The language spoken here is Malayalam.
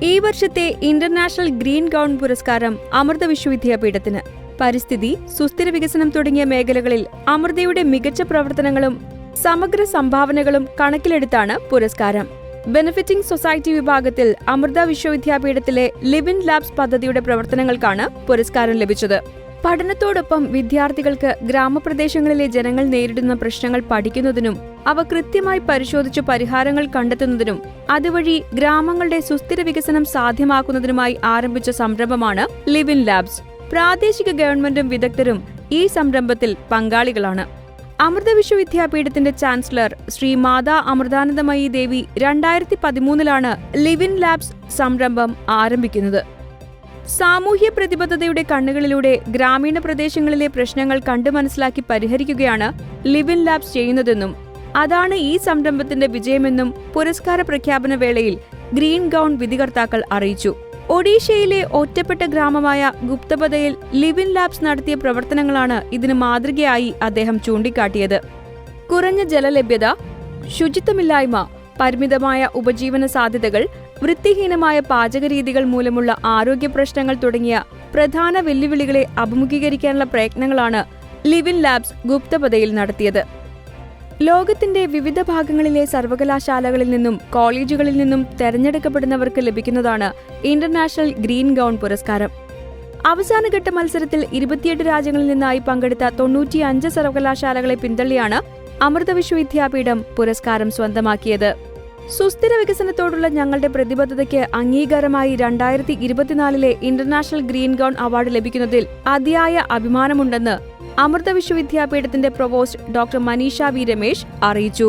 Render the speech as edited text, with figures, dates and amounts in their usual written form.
ഈ വർഷത്തെ ഇന്റർനാഷണൽ ഗ്രീൻ ഗൗൺ പുരസ്കാരം അമൃത വിശ്വവിദ്യാപീഠത്തിന്. പരിസ്ഥിതി, സുസ്ഥിര വികസനം തുടങ്ങിയ മേഖലകളിൽ അമൃതയുടെ മികച്ച പ്രവർത്തനങ്ങളും സമഗ്ര സംഭാവനകളും കണക്കിലെടുത്താണ് പുരസ്കാരം. ബെനഫിറ്റിംഗ് സൊസൈറ്റി വിഭാഗത്തിൽ അമൃത വിശ്വവിദ്യാപീഠത്തിലെ ലിവ് ഇൻ ലാബ്സ് പദ്ധതിയുടെ പ്രവർത്തനങ്ങൾക്കാണ് പുരസ്കാരം ലഭിച്ചത്. പഠനത്തോടൊപ്പം വിദ്യാർത്ഥികൾക്ക് ഗ്രാമപ്രദേശങ്ങളിലെ ജനങ്ങൾ നേരിടുന്ന പ്രശ്നങ്ങൾ പഠിക്കുന്നതിനും അവ കൃത്യമായി പരിശോധിച്ച് പരിഹാരങ്ങൾ കണ്ടെത്തുന്നതിനും അതുവഴി ഗ്രാമങ്ങളുടെ സുസ്ഥിര വികസനം സാധ്യമാക്കുന്നതിനുമായി ആരംഭിച്ച സംരംഭമാണ് ലിവ് ഇൻ ലാബ്സ്. പ്രാദേശിക ഗവൺമെന്റും വിദഗ്ധരും ഈ സംരംഭത്തിൽ പങ്കാളികളാണ്. അമൃത വിശ്വവിദ്യാപീഠത്തിന്റെ chancellor Shri Mata Amritanandamayi Devi 2013 live in labs സംരംഭം ആരംഭിക്കുന്നത്. സാമൂഹ്യ പ്രതിബദ്ധതയുടെ കണ്ണുകളിലൂടെ ഗ്രാമീണ പ്രദേശങ്ങളിലെ പ്രശ്നങ്ങൾ കണ്ടു മനസ്സിലാക്കി പരിഹരിക്കുകയാണ് ലിവ് ഇൻ ലാബ്സ് ചെയ്യുന്നതെന്നും അതാണ് ഈ സംരംഭത്തിന്റെ വിജയമെന്നും പുരസ്കാര പ്രഖ്യാപന വേളയിൽ ഗ്രീൻ ഗൗൺ വിധികർത്താക്കൾ അറിയിച്ചു. ഒഡീഷയിലെ ഒറ്റപ്പെട്ട ഗ്രാമമായ ഗുപ്തപദയിൽ ലിവ് ഇൻ ലാബ്സ് നടത്തിയ പ്രവർത്തനങ്ങളാണ് ഇതിന് മാതൃകയായി അദ്ദേഹം ചൂണ്ടിക്കാട്ടിയത്. കുറഞ്ഞ ജലലഭ്യത, ശുചിത്വമില്ലായ്മ, പരിമിതമായ ഉപജീവന സാധ്യതകൾ, വൃത്തിഹീനമായ പാചകരീതികൾ മൂലമുള്ള ആരോഗ്യ പ്രശ്നങ്ങൾ തുടങ്ങിയ പ്രധാന വെല്ലുവിളികളെ അഭിമുഖീകരിക്കാനുള്ള പ്രയത്നങ്ങളാണ് ലിവ് ഇൻ ലാബ്സ് ഗുപ്തപദയിൽ നടത്തിയത്. ലോകത്തിന്റെ വിവിധ ഭാഗങ്ങളിലെ സർവകലാശാലകളിൽ നിന്നും കോളേജുകളിൽ നിന്നും തെരഞ്ഞെടുക്കപ്പെടുന്നവർക്ക് ലഭിക്കുന്നതാണ് ഇന്റർനാഷണൽ ഗ്രീൻ ഗൗൺ പുരസ്കാരം. അവസാനഘട്ട മത്സരത്തിൽ 28 രാജ്യങ്ങളിൽ നിന്നായി പങ്കെടുത്ത 95 സർവകലാശാലകളെ പിന്തള്ളിയാണ് അമൃത വിശ്വവിദ്യാപീഠം പുരസ്കാരം സ്വന്തമാക്കിയത്. സുസ്ഥിര വികസനത്തോടുള്ള ഞങ്ങളുടെ പ്രതിബദ്ധതയ്ക്ക് അംഗീകാരമായി 2024 ഇന്റർനാഷണൽ ഗ്രീൻ ഗൗൺ അവാർഡ് ലഭിക്കുന്നതിൽ അതിയായ അഭിമാനമുണ്ടെന്ന് അമൃത വിശ്വവിദ്യാപീഠത്തിന്റെ provost doctor Maneesha V Ramesh അറിയിച്ചു.